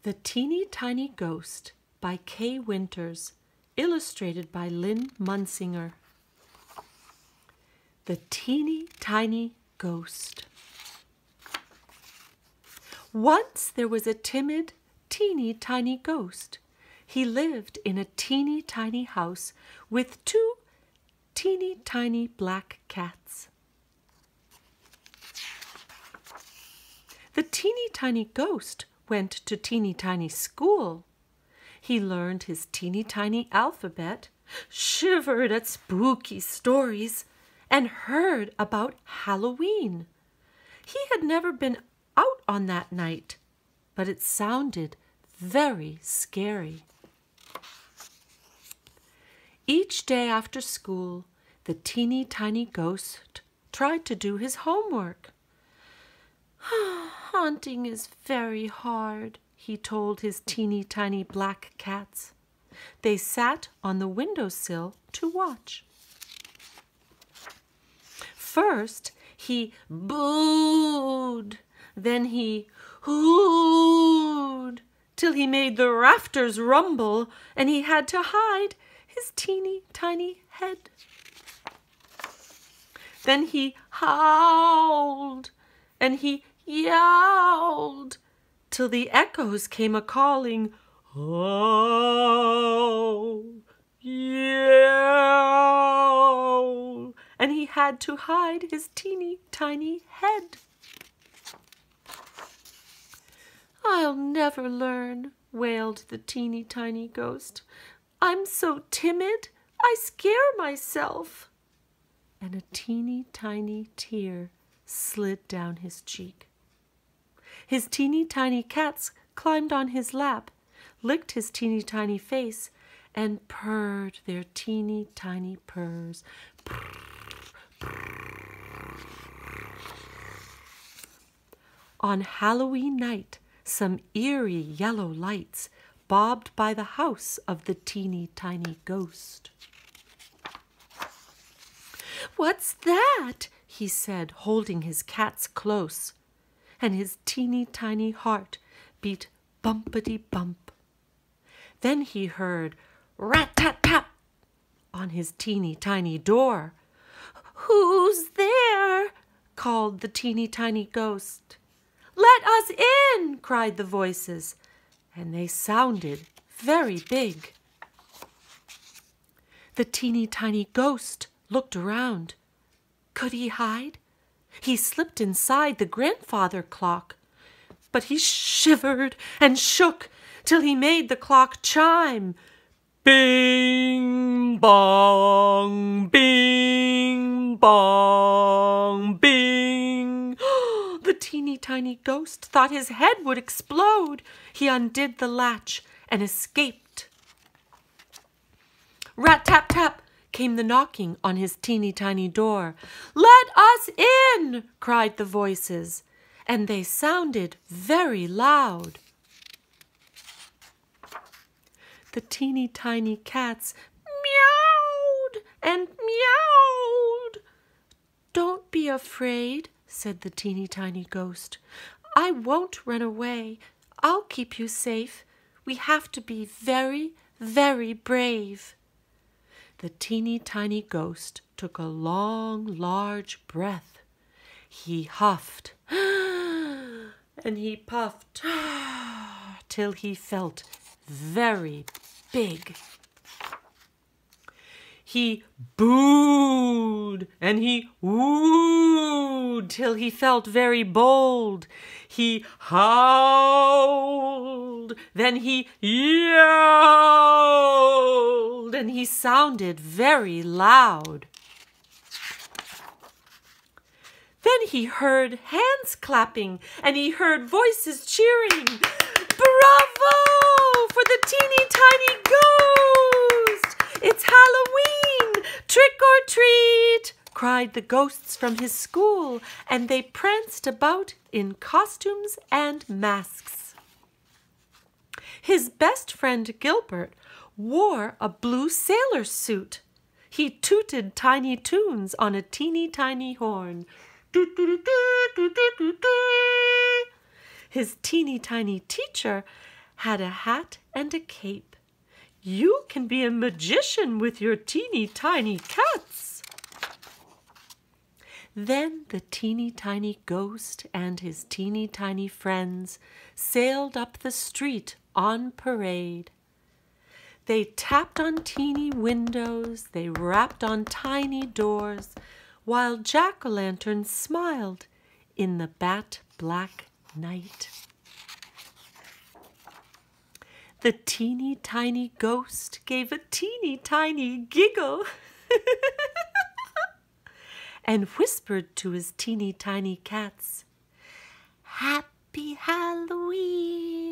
The Teeny Tiny Ghost by Kay Winters, illustrated by Lynn Munsinger. The Teeny Tiny Ghost. Once there was a timid, teeny tiny ghost. He lived in a teeny tiny house with two teeny tiny black cats. The teeny tiny ghost went to teeny tiny school. He learned his teeny tiny alphabet, shivered at spooky stories, and heard about Halloween. He had never been out on that night, but it sounded very scary. Each day after school, the teeny tiny ghost tried to do his homework. "Haunting is very hard," he told his teeny tiny black cats. They sat on the windowsill to watch. First he booed, then he hooed, till he made the rafters rumble, and he had to hide his teeny tiny head. Then he howled, and he yowled, till the echoes came a-calling, "Howl, yowl," and he had to hide his teeny tiny head. "I'll never learn," wailed the teeny tiny ghost. "I'm so timid, I scare myself." And a teeny tiny tear slid down his cheek. His teeny tiny cats climbed on his lap, licked his teeny tiny face, and purred their teeny tiny purrs. On Halloween night, some eerie yellow lights bobbed by the house of the teeny tiny ghost. "What's that?" he said, holding his cats close, and his teeny tiny heart beat bumpity-bump. Then he heard rat-tat-tat on his teeny tiny door. "Who's there?" called the teeny tiny ghost. "Let us in!" cried the voices, and they sounded very big. The teeny tiny ghost looked around. Could he hide? He slipped inside the grandfather clock, but he shivered and shook till he made the clock chime. Bing, bong, bing, bong, bing. The teeny tiny ghost thought his head would explode. He undid the latch and escaped. Rat-tap-tap came the knocking on his teeny tiny door. "Let us in!" cried the voices, and they sounded very loud. The teeny tiny cats meowed and meowed. "Don't be afraid," said the teeny tiny ghost. "I won't run away. I'll keep you safe. We have to be very, very brave." The teeny tiny ghost took a long, large breath. He huffed and he puffed till he felt very big. He booed and he wooed till he felt very bold. He howled, then he yowled, and he sounded very loud. Then he heard hands clapping, and he heard voices cheering. "Bravo for the teeny tiny ghost! It's Halloween! Trick or treat!" cried the ghosts from his school, and they pranced about in costumes and masks. His best friend Gilbert wore a blue sailor suit. He tooted tiny tunes on a teeny tiny horn. His teeny tiny teacher had a hat and a cape. You can be a magician with your teeny tiny cats. Then the teeny tiny ghost and his teeny tiny friends sailed up the street on parade. They tapped on teeny windows, they rapped on tiny doors, while jack-o'-lanterns smiled in the bat-black night. The teeny tiny ghost gave a teeny tiny giggle and whispered to his teeny tiny cats, "Happy Halloween!"